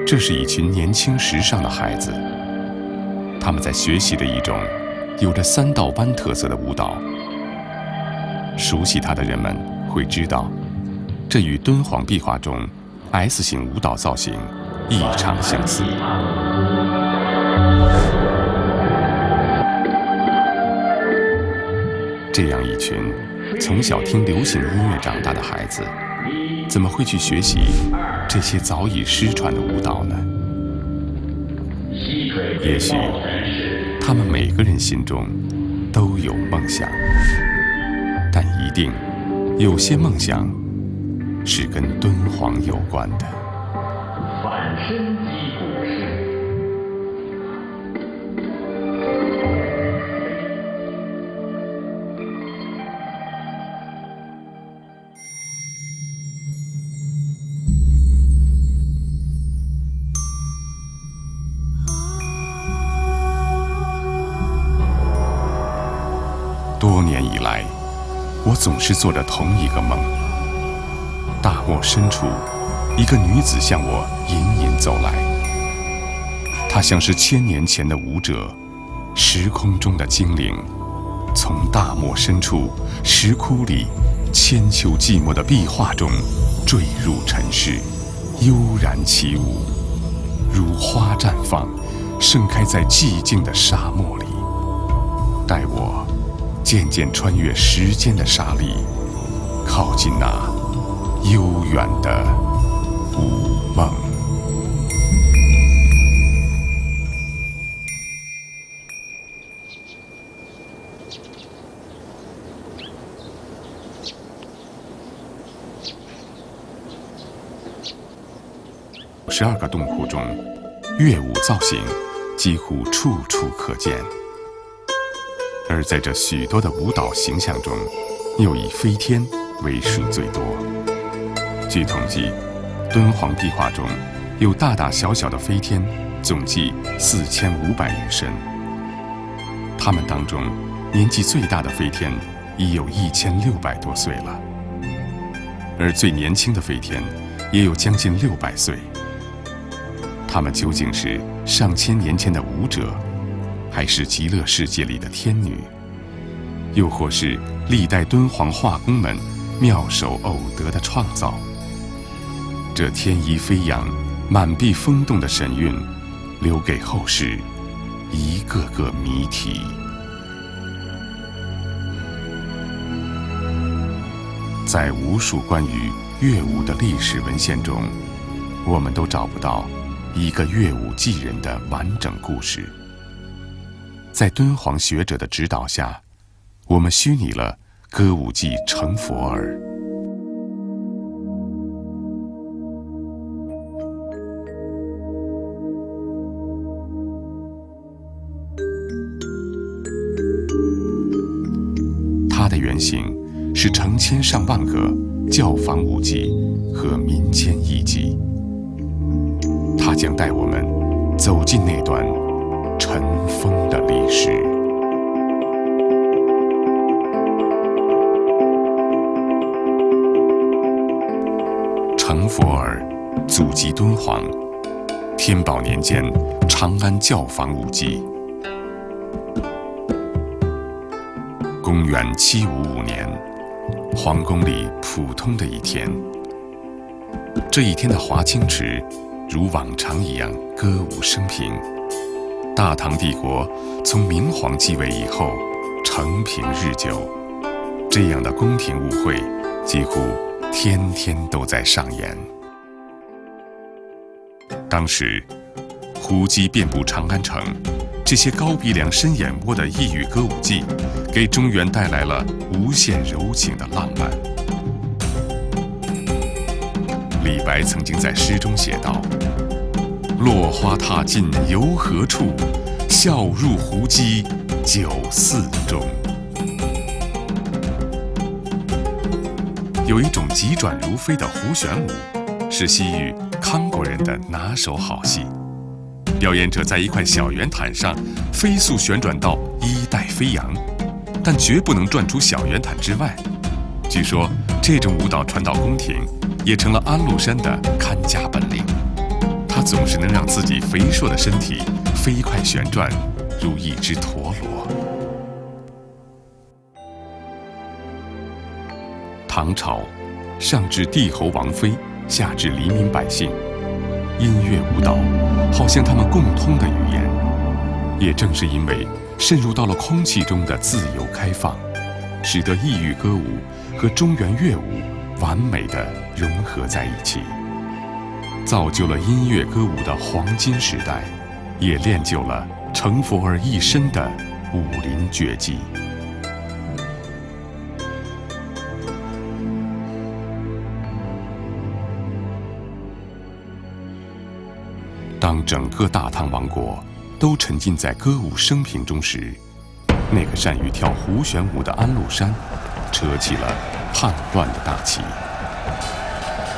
这是一群年轻时尚的孩子，他们在学习着一种有着3道弯特色的舞蹈。熟悉它的人们会知道，这与敦煌壁画中 S 型舞蹈造型异常相似。这样一群从小听流行音乐长大的孩子，怎么会去学习这些早已失传的舞蹈呢？也许他们每个人心中都有梦想，但一定有些梦想是跟敦煌有关的。反身击鼓式。多年以来，我总是做着同一个梦。大漠深处，一个女子向我隐隐走来，她像是1000年前的舞者，时空中的精灵，从大漠深处石窟里千秋寂寞的壁画中坠入尘世，悠然起舞，如花绽放，盛开在寂静的沙漠里。待我渐渐穿越时间的沙砾，靠近那悠远的舞梦。12个洞窟中，乐舞造型几乎处处可见。而在这许多的舞蹈形象中，又以飞天为数最多。据统计，敦煌壁画中有大大小小的飞天，总计4500余身。他们当中，年纪最大的飞天已有1600多岁了，而最年轻的飞天也有将近600岁。他们究竟是上千年前的舞者，还是极乐世界里的天女，又或是历代敦煌画工们妙手偶得的创造？这天衣飞扬、满壁风动的神韵，留给后世一个个谜题。在无数关于乐舞的历史文献中，我们都找不到一个乐舞伎人的完整故事。在敦煌学者的指导下，我们虚拟了歌舞伎成佛儿。它的原型是成千上万个教坊舞伎和民间艺伎，它将带我们走进那段尘封的历史。成佛儿，祖籍敦煌，天宝年间长安教坊舞伎。公元755年，皇宫里普通的一天。这一天的华清池如往常一样歌舞升平。大唐帝国从明皇继位以后，承平日久，这样的宫廷舞会几乎天天都在上演。当时，胡姬遍布长安城，这些高鼻梁、深眼窝的异域歌舞伎，给中原带来了无限柔情的浪漫。李白曾经在诗中写道：“落花踏尽游何处？笑入胡姬酒肆中。”有一种急转如飞的胡旋舞，是西域康国人的拿手好戏。表演者在一块小圆毯上飞速旋转到衣带飞扬，但绝不能转出小圆毯之外。据说这种舞蹈传到宫廷，也成了安禄山的看看家本领，他总是能让自己肥硕的身体飞快旋转，如一只陀螺。唐朝，上至帝侯王妃，下至黎民百姓，音乐舞蹈好像他们共通的语言。也正是因为渗入到了空气中的自由开放，使得异域歌舞和中原乐舞完美地融合在一起，造就了音乐歌舞的黄金时代，也练就了成佛儿一身的武林绝技。当整个大唐王国都沉浸在歌舞升平中时，那个善于跳胡旋舞的安禄山扯起了叛乱的大旗。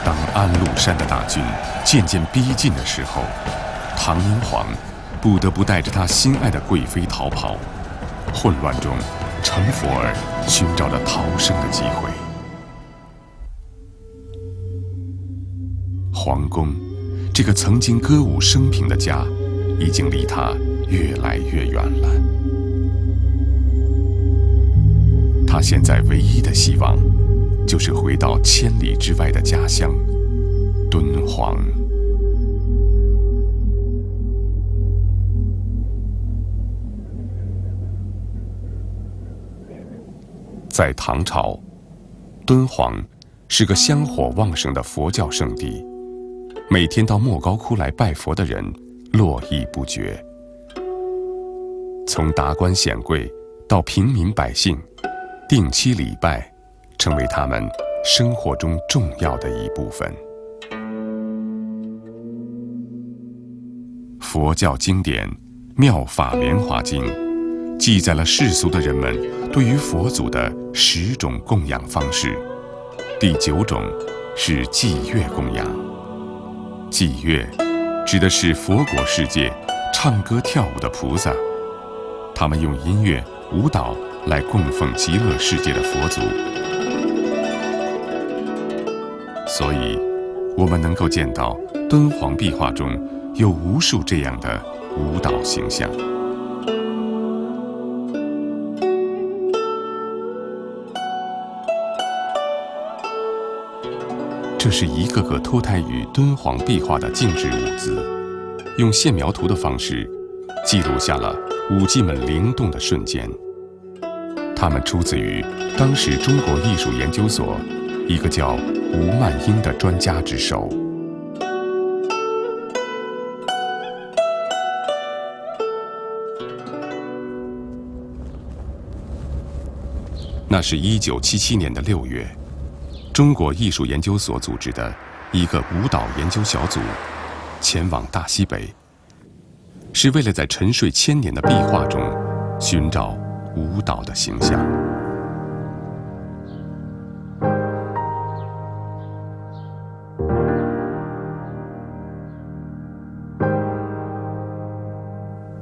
当安禄山的大军渐渐逼近的时候，唐明皇不得不带着他心爱的贵妃逃跑。混乱中，成佛儿寻找着逃生的机会。皇宫，这个曾经歌舞升平的家，已经离他越来越远了。他现在唯一的希望，就是回到千里之外的家乡敦煌。在唐朝，敦煌是个香火旺盛的佛教圣地，每天到莫高窟来拜佛的人络绎不绝。从达官显贵到平民百姓，定期礼拜成为他们生活中重要的一部分。佛教经典《妙法莲华经》记载了世俗的人们对于佛祖的10种供养方式，第9种是祭乐供养。祭乐指的是佛国世界唱歌跳舞的菩萨，他们用音乐、舞蹈来供奉极乐世界的佛祖。所以，我们能够见到敦煌壁画中有无数这样的舞蹈形象。这是一个个脱胎于敦煌壁画的静止舞姿，用线描图的方式记录下了舞伎们灵动的瞬间。它们出自于当时中国艺术研究所一个叫吴曼英的专家之手。那是1977年的6月，中国艺术研究所组织的一个舞蹈研究小组前往大西北，是为了在沉睡1000年的壁画中寻找舞蹈的形象。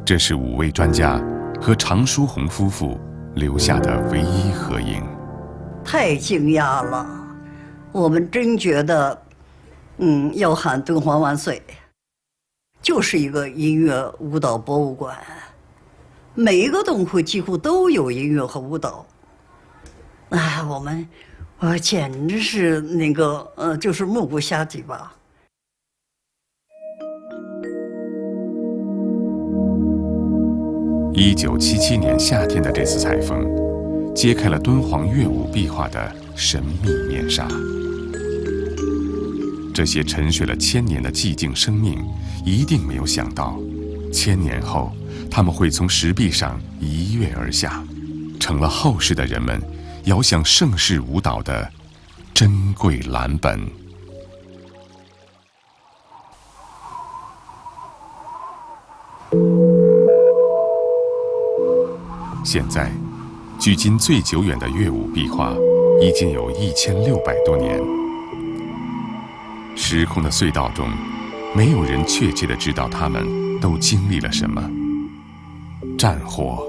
这是5位专家和常书鸿夫妇留下的唯一合影。太惊讶了，我们真觉得，要喊敦煌万岁，就是一个音乐舞蹈博物馆，每一个洞窟几乎都有音乐和舞蹈。我简直是就是目不暇接吧。1977年夏天的这次采风，揭开了敦煌乐舞壁画的神秘面纱。这些沉睡了1000年的寂静生命，一定没有想到，1000年后，他们会从石壁上一跃而下，成了后世的人们遥想盛世舞蹈的珍贵蓝本。现在，距今最久远的乐舞壁画已经有1600多年。时空的隧道中，没有人确切地知道他们都经历了什么：战火、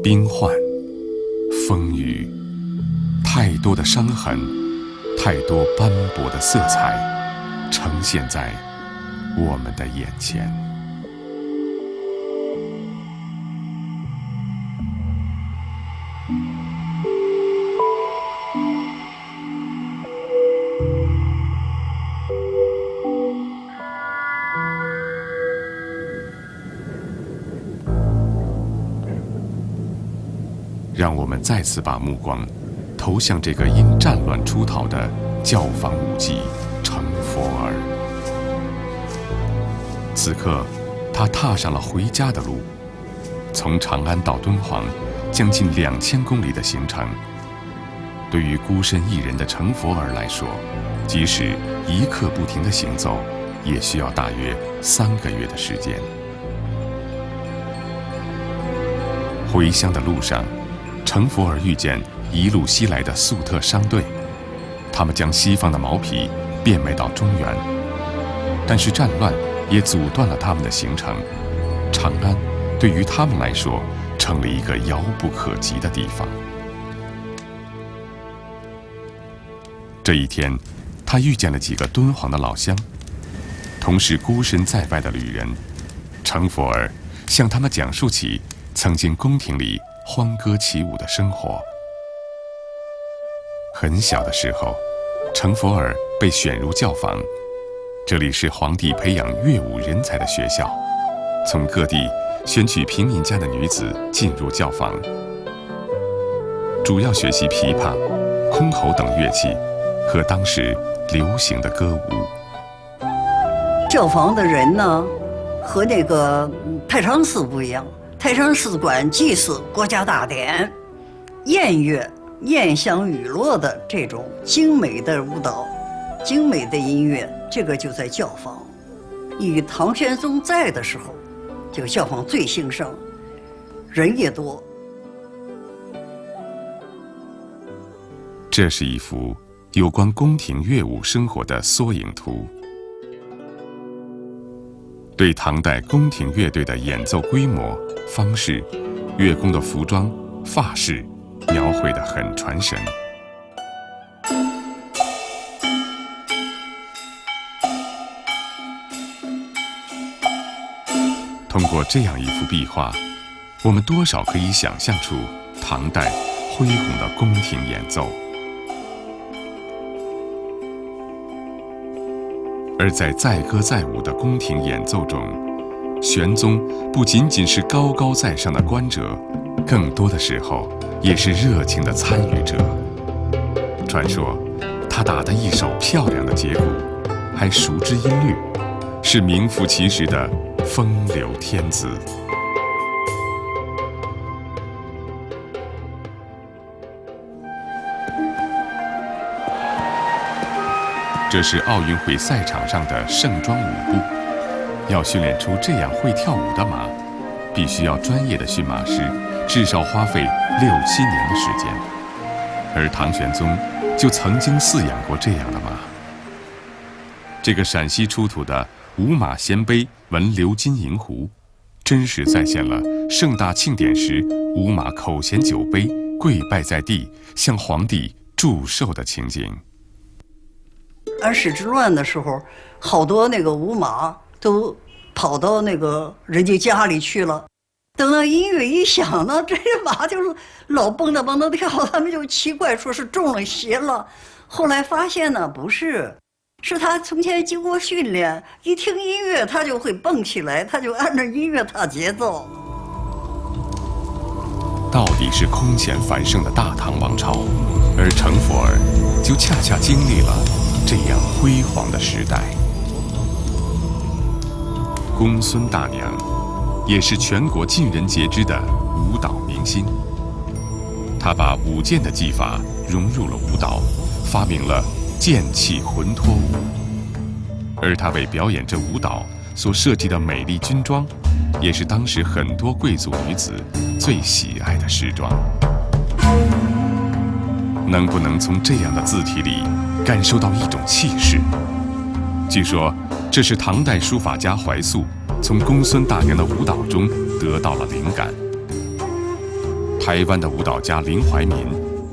兵患、风雨，太多的伤痕，太多斑驳的色彩，呈现在我们的眼前。让我们再次把目光投向这个因战乱出逃的教坊舞伎成佛儿。此刻，他踏上了回家的路，从长安到敦煌，将近2000公里的行程。对于孤身一人的成佛儿来说，即使一刻不停的行走，也需要大约3个月的时间。回乡的路上，成佛儿遇见一路西来的粟特商队，他们将西方的毛皮变卖到中原，但是战乱也阻断了他们的行程。长安对于他们来说成了一个遥不可及的地方。这一天，他遇见了几个敦煌的老乡，同是孤身在外的旅人。成佛儿向他们讲述起曾经宫廷里欢歌起舞的生活。很小的时候，成佛儿被选入教坊，这里是皇帝培养乐舞人才的学校，从各地选取平民家的女子进入教坊，主要学习琵琶、箜篌等乐器和当时流行的歌舞。教坊的人呢，和那个太常寺不一样。太常寺管祭祀、国家大典、宴乐、宴享娱乐的这种精美的舞蹈、精美的音乐，这个就在教坊。以唐玄宗在的时候，这个教坊最兴盛，人也多。这是一幅有关宫廷乐舞生活的缩影图，对唐代宫廷乐队的演奏规模、方式、乐工的服装、发饰描绘得很传神。通过这样一幅壁画，我们多少可以想象出唐代恢宏的宫廷演奏。而在载歌载舞的宫廷演奏中，玄宗不仅仅是高高在上的观者，更多的时候也是热情的参与者。传说，他打得一手漂亮的节鼓，还熟知音律，是名副其实的风流天子。这是奥运会赛场上的盛装舞步。要训练出这样会跳舞的马，必须要专业的驯马师，至少花费6、7年的时间。而唐玄宗就曾经饲养过这样的马。这个陕西出土的五马衔杯纹鎏金银壶，真实再现了盛大庆典时五马口衔酒杯，跪拜在地，向皇帝祝寿的情景。安史之乱的时候，好多那个舞马都跑到那个人家家里去了。等到音乐一响呢，这些马就是老蹦跶蹦跶跳，他们就奇怪，说是中了邪了。后来发现呢，不是，是他从前经过训练，一听音乐他就会蹦起来，他就按照音乐打节奏。到底是空前繁盛的大唐王朝，而成佛儿就恰恰经历了这样辉煌的时代。公孙大娘也是全国尽人皆知的舞蹈明星，她把舞剑的技法融入了舞蹈，发明了剑气魂托舞。而她为表演这舞蹈所设计的美丽军装，也是当时很多贵族女子最喜爱的时装。能不能从这样的字体里感受到一种气势？据说这是唐代书法家怀素从公孙大娘的舞蹈中得到了灵感。台湾的舞蹈家林怀民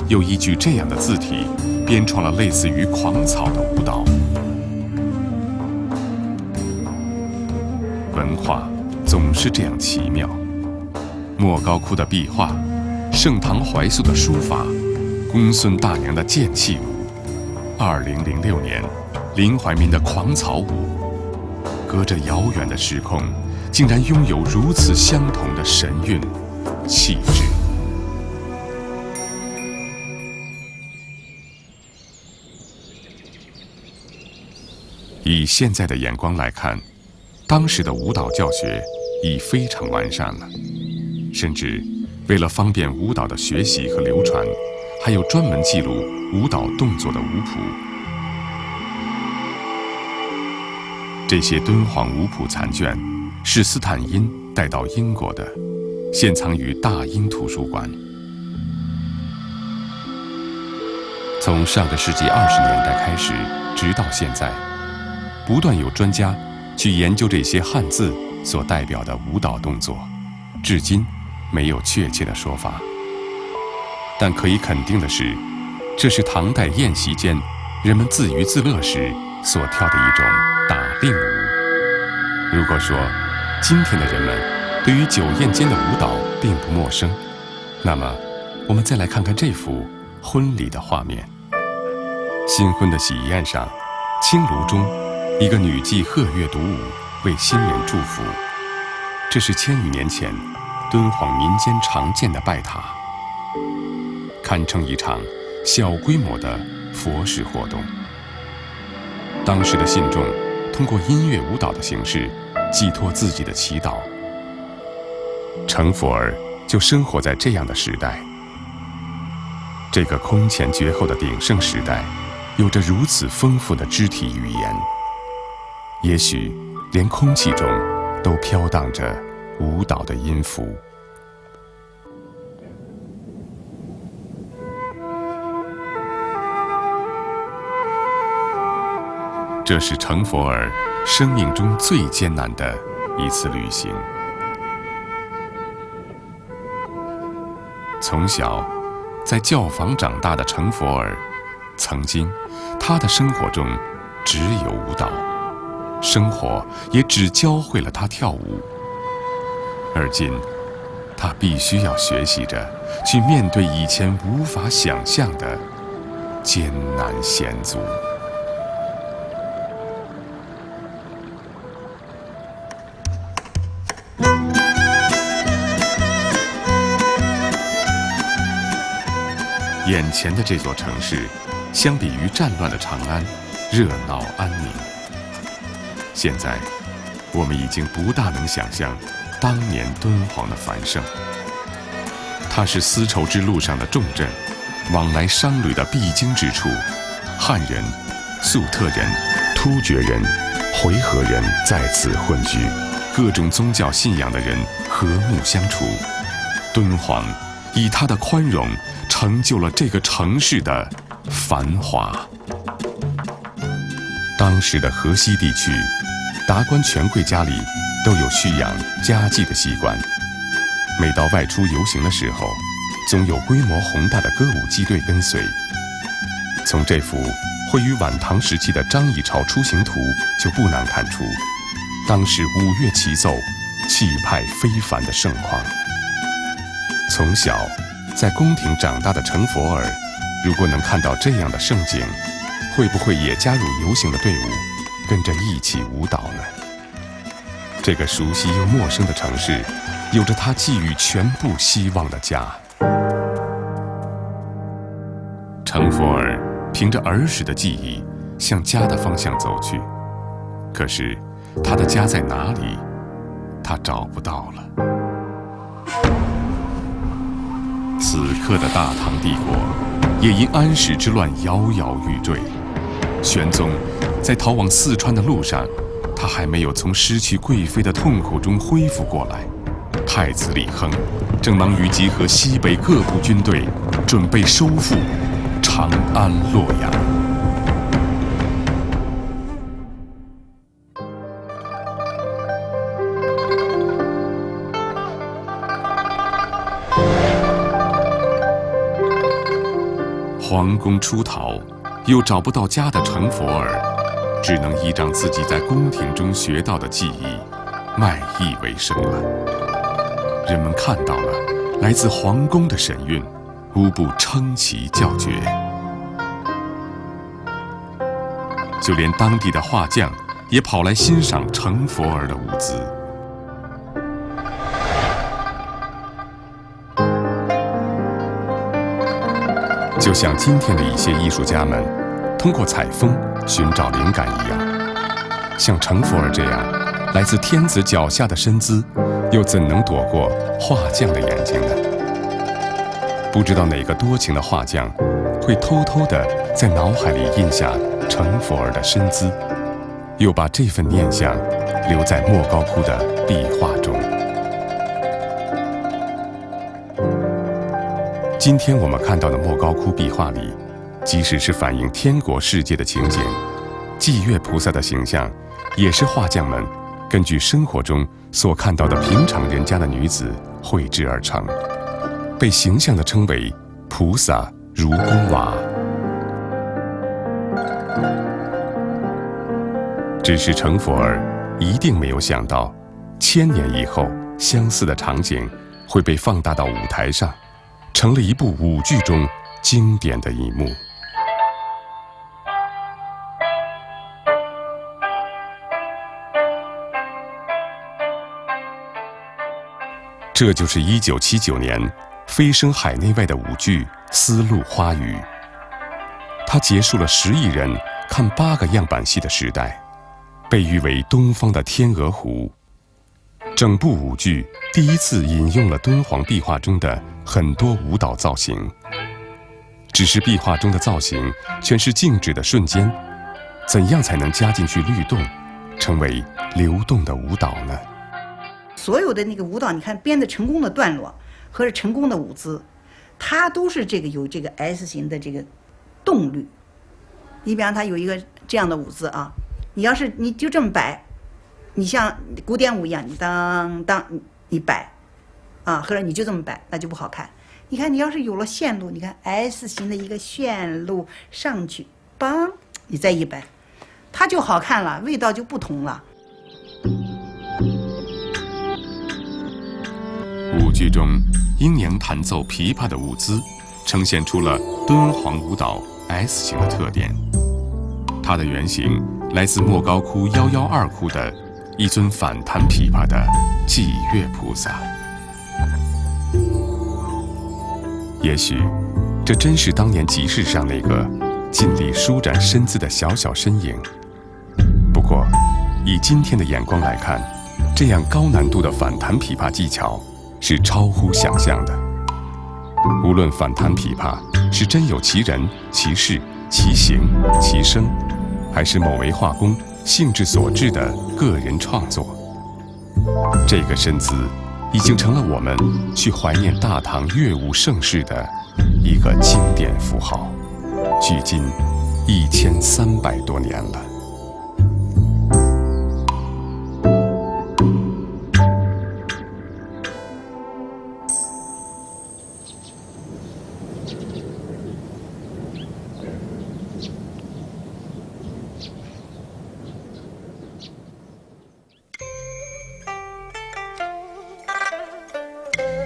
又依据这样的字体编创了类似于狂草的舞蹈。文化总是这样奇妙。莫高窟的壁画，盛唐怀素的书法，公孙大娘的剑气舞，2006年林怀民的狂草舞，隔着遥远的时空，竟然拥有如此相同的神韵、气质。以现在的眼光来看，当时的舞蹈教学已非常完善了，甚至为了方便舞蹈的学习和流传，还有专门记录舞蹈动作的舞谱。这些敦煌舞谱残卷是斯坦因带到英国的，现藏于大英图书馆。从上个世纪20年代开始，直到现在，不断有专家去研究这些汉字所代表的舞蹈动作，至今没有确切的说法。但可以肯定的是，这是唐代宴席间人们自娱自乐时所跳的一种打令舞。如果说今天的人们对于酒宴间的舞蹈并不陌生，那么我们再来看看这幅婚礼的画面。新婚的喜宴上，青炉中一个女妓和乐独舞，为新人祝福。这是1000余年前敦煌民间常见的拜塔，堪称一场小规模的佛事活动。当时的信众通过音乐舞蹈的形式寄托自己的祈祷。成佛儿就生活在这样的时代。这个空前绝后的鼎盛时代，有着如此丰富的肢体语言，也许连空气中都飘荡着舞蹈的音符。这是成佛儿生命中最艰难的一次旅行。从小在教坊长大的成佛儿，曾经他的生活中只有舞蹈，生活也只教会了他跳舞。而今他必须要学习着去面对以前无法想象的艰难险阻。眼前的这座城市，相比于战乱的长安，热闹安宁。现在，我们已经不大能想象当年敦煌的繁盛。它是丝绸之路上的重镇，往来商旅的必经之处。汉人、粟特人、突厥人、回纥人在此混居，各种宗教信仰的人和睦相处。敦煌以它的宽容成就了这个城市的繁华。当时的河西地区，达官权贵家里都有蓄养家祭的习惯，每到外出游行的时候，总有规模宏大的歌舞伎队跟随。从这幅绘于晚唐时期的张议潮出行图就不难看出，当时五乐齐奏，气派非凡的盛况。从小在宫廷长大的成佛儿，如果能看到这样的盛景，会不会也加入游行的队伍，跟着一起舞蹈呢？这个熟悉又陌生的城市，有着他寄予全部希望的家。成佛儿凭着儿时的记忆向家的方向走去，可是他的家在哪里，他找不到了。此刻的大唐帝国也因安史之乱摇摇欲坠。玄宗在逃往四川的路上，他还没有从失去贵妃的痛苦中恢复过来。太子李亨正忙于集合西北各部军队，准备收复长安、洛阳。皇宫出逃，又找不到家的成佛儿，只能依仗自己在宫廷中学到的技艺，卖艺为生了。人们看到了来自皇宫的神韵，无不称奇叫绝。就连当地的画匠也跑来欣赏成佛儿的舞姿。就像今天的一些艺术家们通过采风寻找灵感一样，像成佛儿这样来自天子脚下的身姿，又怎能躲过画匠的眼睛呢？不知道哪个多情的画匠会偷偷地在脑海里印下成佛儿的身姿，又把这份念想留在莫高窟的壁画中。今天我们看到的莫高窟壁画里，即使是反映天国世界的情景，祭月菩萨的形象也是画匠们根据生活中所看到的平常人家的女子绘制而成，被形象地称为菩萨如宫娃。只是成佛儿一定没有想到，1000年以后，相似的场景会被放大到舞台上，成了一部舞剧中经典的一幕。这就是1979年飞升海内外的舞剧《丝路花语》，它结束了10亿人看8个样板戏的时代，被誉为东方的天鹅湖。整部舞剧第一次引用了敦煌壁画中的很多舞蹈造型，只是壁画中的造型全是静止的瞬间，怎样才能加进去律动，成为流动的舞蹈呢？所有的那个舞蹈，你看编的成功的段落和是成功的舞姿，它都是这个有这个 S 型的这个动律。你比方它有一个这样的舞姿啊，你要是你就这么摆，你像古典舞一样，你当当你摆啊，或者你就这么摆，那就不好看。你看你要是有了线路，你看 S 型的一个线路上去，梆，你再一摆，它就好看了，味道就不同了。舞剧中鹰娘弹奏琵琶的舞姿，呈现出了敦煌舞蹈 S 型的特点。它的原型来自莫高窟112窟的一尊反弹琵琶的祭月菩萨。也许这真是当年集市上那个尽力舒展身姿的小小身影。不过以今天的眼光来看，这样高难度的反弹琵琶技巧是超乎想象的。无论反弹琵琶是真有其人、其事、其形、其声，还是某位画工兴致所致的个人创作，这个身姿已经成了我们去怀念大唐乐舞盛世的一个经典符号，距今1300多年了。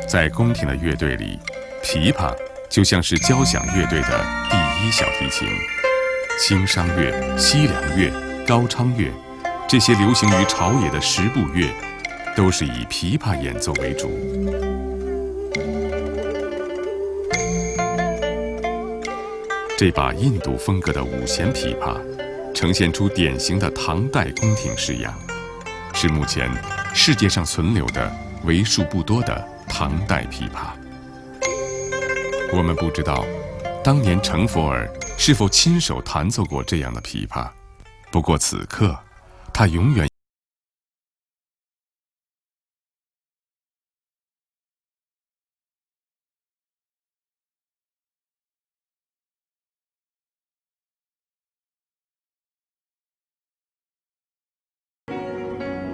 在宫廷的乐队里，琵琶就像是交响乐队的第1小提琴。清商乐、西凉乐、高昌乐，这些流行于朝野的10部乐，都是以琵琶演奏为主。这把印度风格的5弦琵琶，呈现出典型的唐代宫廷式样，是目前世界上存留的为数不多的唐代琵琶。我们不知道当年成佛儿是否亲手弹奏过这样的琵琶，不过此刻他永远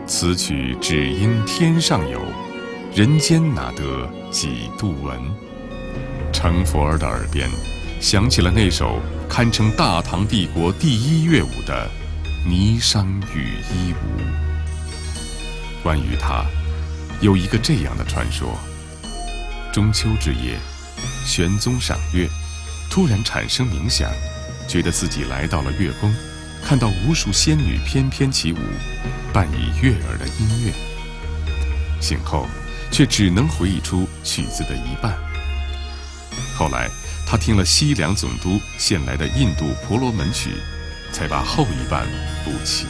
此曲只应天上有，人间哪得几度闻。成佛儿的耳边响起了那首堪称大唐帝国第1乐舞的《霓裳羽衣舞》。关于他，有一个这样的传说：中秋之夜，玄宗赏月，突然产生冥想，觉得自己来到了月宫，看到无数仙女翩翩起舞，伴以悦耳的音乐。醒后，却只能回忆出曲子的一半。后来，他听了西凉总督献来的印度婆罗门曲，才把后一半补齐。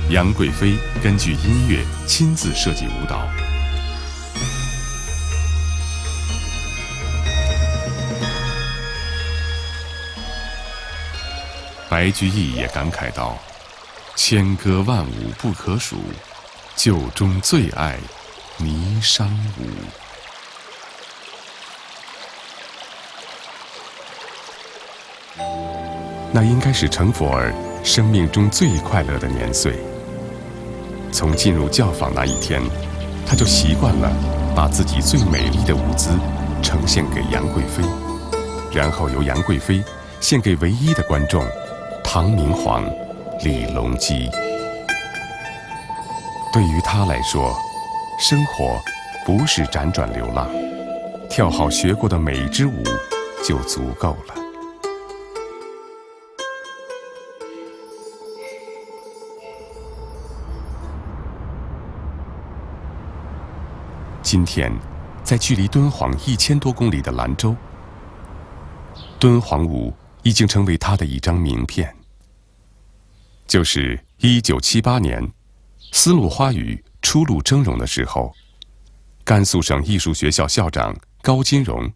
杨贵妃根据音乐亲自设计舞蹈。白居易也感慨道：“千歌万舞不可数，旧中最爱霓裳舞。”那应该是成佛儿生命中最快乐的年岁。从进入教坊那一天，他就习惯了把自己最美丽的舞姿呈现给杨贵妃，然后由杨贵妃献给唯一的观众唐明皇李隆基。对于他来说，生活不是辗转流浪，跳好学过的每一支舞就足够了。今天，在距离敦煌1000多公里的兰州，敦煌舞已经成为他的一张名片。就是1978年，丝路花语初露峥嵘的时候，甘肃省艺术学校校长高金荣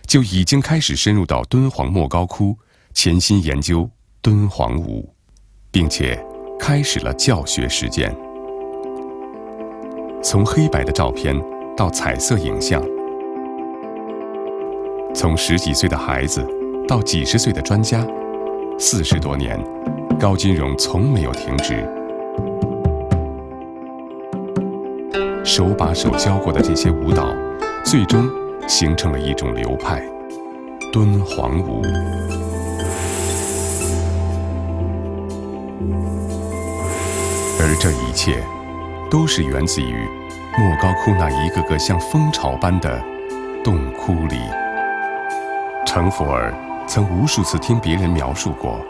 就已经开始深入到敦煌莫高窟，潜心研究敦煌舞，并且开始了教学实践。从黑白的照片到彩色影像，从10几岁的孩子到几十岁的专家，40多年，高金荣从没有停止。手把手教过的这些舞蹈，最终形成了一种流派——敦煌舞。而这一切，都是源自于莫高窟那一个个像蜂巢般的洞窟里。成佛儿曾无数次听别人描述过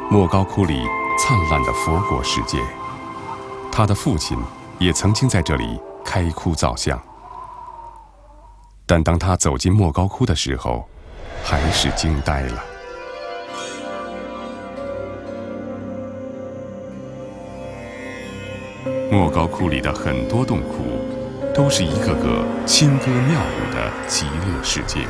莫高窟里灿烂的佛国世界，他的父亲也曾经在这里开窟造像。但当他走进莫高窟的时候，还是惊呆了。莫高窟里的很多洞窟，都是一个个轻歌妙舞的极乐世界。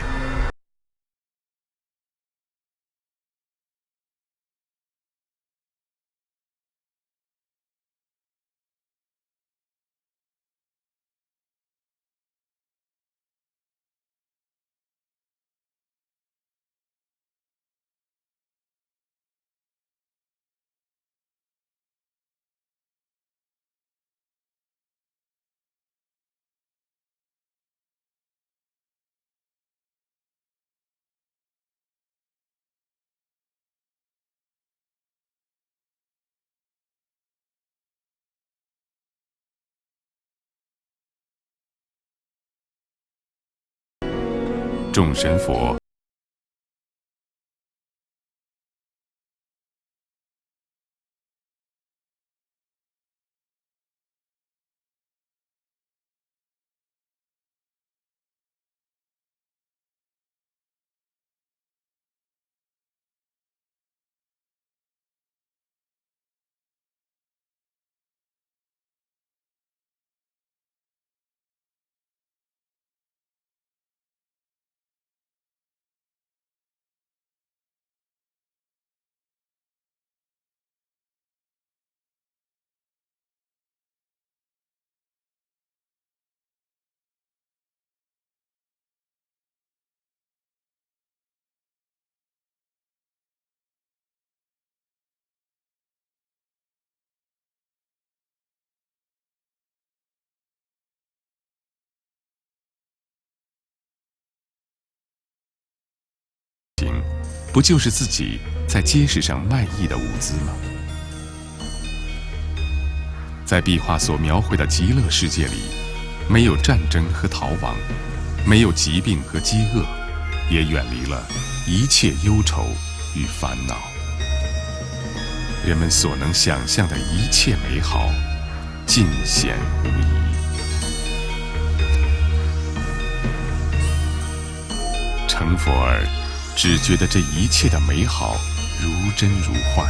众神佛不就是自己在街市上卖艺的舞姿吗？在壁画所描绘的极乐世界里，没有战争和逃亡，没有疾病和饥饿，也远离了一切忧愁与烦恼。人们所能想象的一切美好，尽显无疑。成佛儿只觉得这一切的美好如真如幻，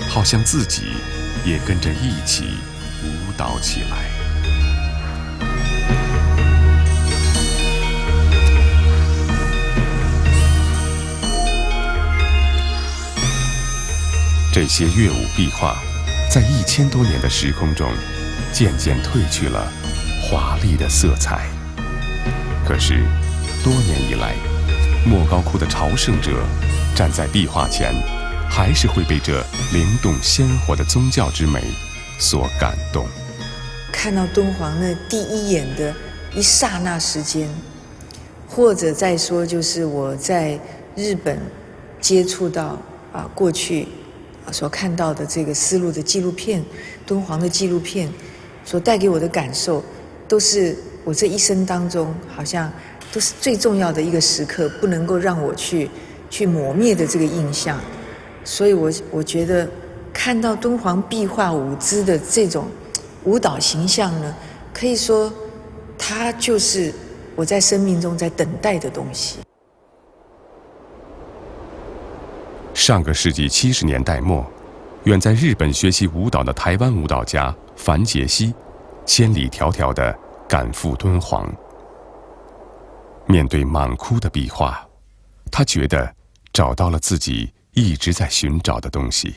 好像自己也跟着一起舞蹈起来。这些乐舞壁画，在1000多年的时空中，渐渐褪去了华丽的色彩。可是，多年以来，莫高窟的朝圣者站在壁画前，还是会被这灵动鲜活的宗教之美所感动。看到敦煌那第一眼的一刹那时间，或者再说就是我在日本接触到过去所看到的这个丝路的纪录片，敦煌的纪录片所带给我的感受，都是我这一生当中好像都是最重要的一个时刻，不能够让我去磨灭的这个印象。所以我觉得看到敦煌壁画舞姿的这种舞蹈形象呢，可以说它就是我在生命中在等待的东西。上个世纪70年代末，远在日本学习舞蹈的台湾舞蹈家樊杰希，千里迢迢地赶赴敦煌。面对满窟的壁画，他觉得找到了自己一直在寻找的东西。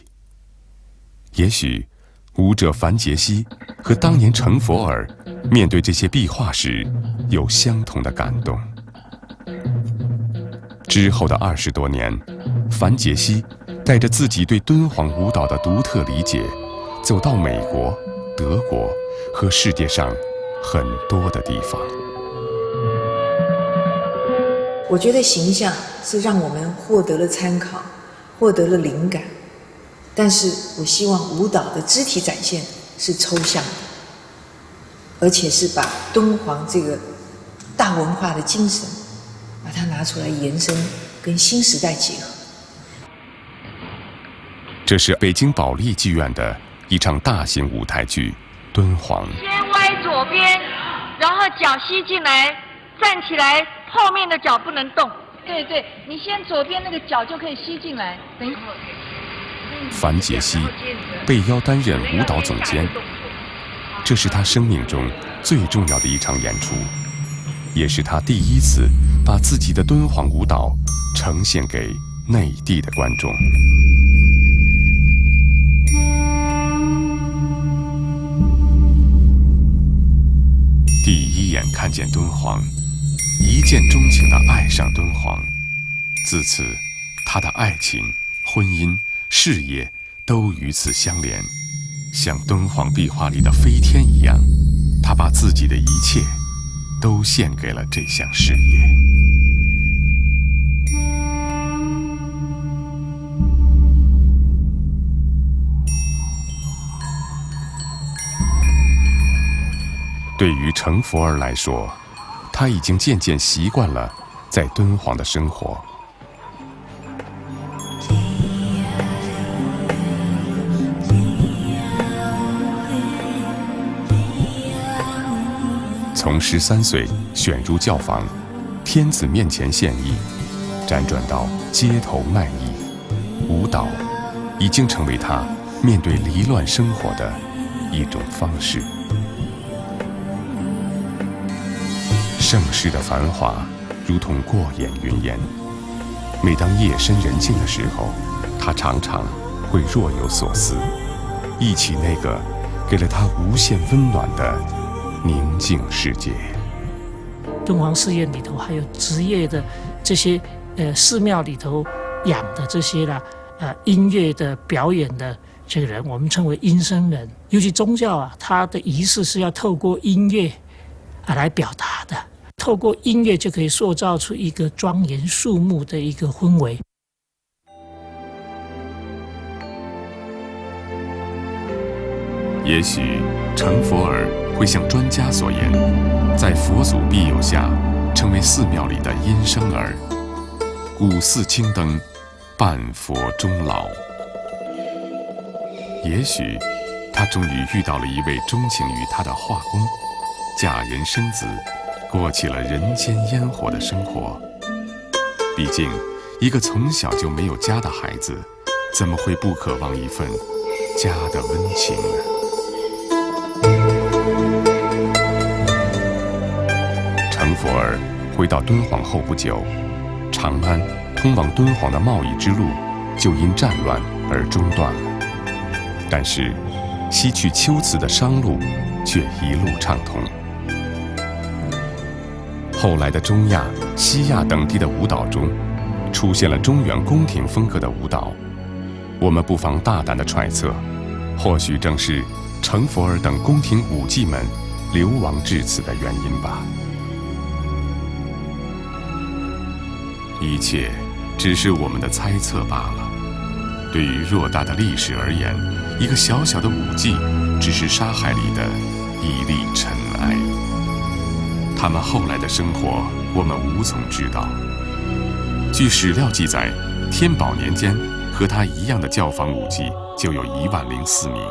也许，舞者樊杰希和当年成佛儿面对这些壁画时，有相同的感动。之后的20多年，樊杰希带着自己对敦煌舞蹈的独特理解，走到美国、德国和世界上很多的地方。我觉得形象是让我们获得了参考，获得了灵感，但是我希望舞蹈的肢体展现是抽象的，而且是把敦煌这个大文化的精神把它拿出来延伸，跟新时代结合。这是北京保利剧院的一场大型舞台剧《敦煌》。先歪左边，然后脚吸进来，站起来，后面的脚不能动。对对，你先左边那个脚就可以吸进来。等一会儿。樊杰希被邀担任舞蹈总监，这是他生命中最重要的一场演出，也是他第一次把自己的敦煌舞蹈呈现给内地的观众。第一眼看见敦煌，一见钟情地爱上敦煌。自此，他的爱情、婚姻、事业都与此相连。像敦煌壁画里的飞天一样，他把自己的一切都献给了这项事业。对于成佛儿来说，他已经渐渐习惯了在敦煌的生活。从13岁选入教坊，天子面前献艺，辗转到街头卖艺，舞蹈已经成为他面对离乱生活的一种方式。盛世的繁华如同过眼云烟，每当夜深人静的时候，他常常会若有所思，忆起那个给了他无限温暖的宁静世界。敦煌寺院里头还有职业的这些寺庙里头养的这些音乐的表演的这个人，我们称为音声人。尤其宗教它的仪式是要透过音乐来表达的，透过音乐就可以塑造出一个庄严肃穆的一个氛围。也许成佛儿会像专家所言，在佛祖庇佑下，成为寺庙里的阴生儿，古寺青灯，半佛终老。也许他终于遇到了一位钟情于他的画工，嫁人生子，过起了人间烟火的生活。毕竟，一个从小就没有家的孩子，怎么会不渴望一份家的温情呢？成佛儿回到敦煌后不久，长安通往敦煌的贸易之路就因战乱而中断了。但是，西去龟兹的商路却一路畅通。后来的中亚、西亚等地的舞蹈中，出现了中原宫廷风格的舞蹈。我们不妨大胆地揣测，或许正是成佛儿等宫廷舞伎们流亡至此的原因吧。一切只是我们的猜测罢了。对于偌大的历史而言，一个小小的舞伎只是沙海里的一粒尘埃。他们后来的生活，我们无从知道。据史料记载，天宝年间和他一样的教坊舞伎就有10004名。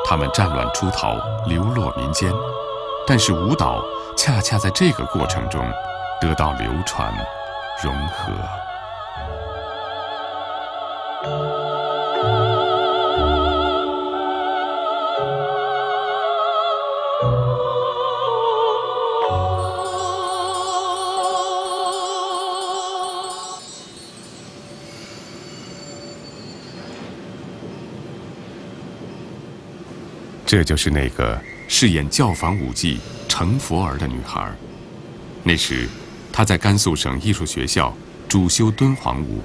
他们战乱出逃，流落民间，但是舞蹈恰恰在这个过程中得到流传、融合。这就是那个饰演教坊舞伎成佛儿的女孩。那时，她在甘肃省艺术学校主修敦煌舞。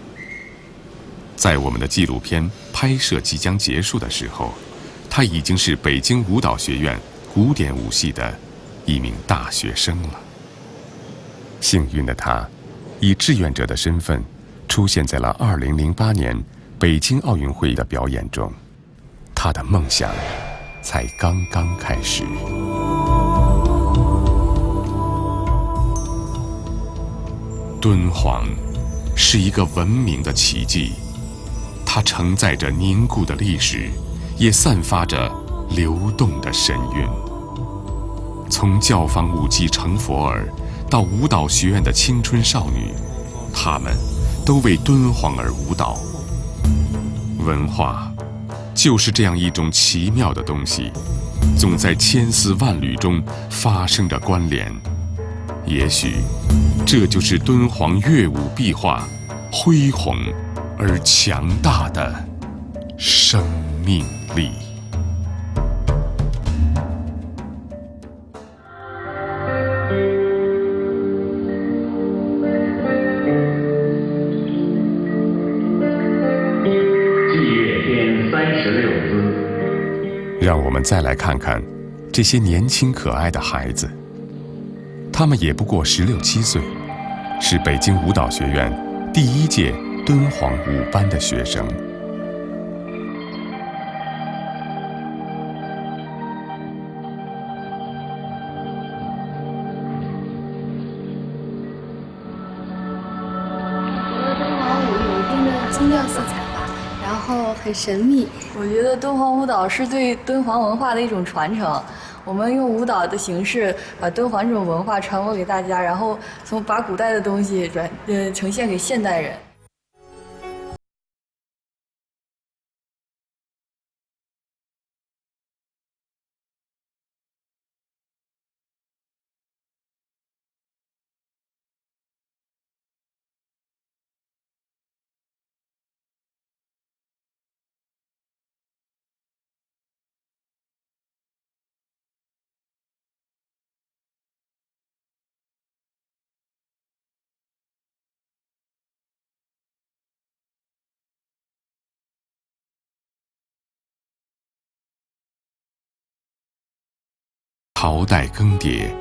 在我们的纪录片拍摄即将结束的时候，她已经是北京舞蹈学院古典舞系的一名大学生了。幸运的她，以志愿者的身份出现在了2008年北京奥运会的表演中。她的梦想才刚刚开始。敦煌是一个文明的奇迹，它承载着凝固的历史，也散发着流动的神韵。从教坊舞伎成佛儿到舞蹈学院的青春少女，她们都为敦煌而舞蹈。文化就是这样一种奇妙的东西，总在千丝万缕中发生着关联。也许，这就是敦煌乐舞壁画恢宏而强大的生命力。让我们再来看看这些年轻可爱的孩子，他们也不过16、17岁，是北京舞蹈学院第1届敦煌舞班的学生。敦煌舞有一定的宗教色彩吧，然后很神秘。我觉得敦煌舞蹈是对敦煌文化的一种传承。我们用舞蹈的形式把敦煌这种文化传播给大家，然后把古代的东西呈现给现代人。朝代更迭，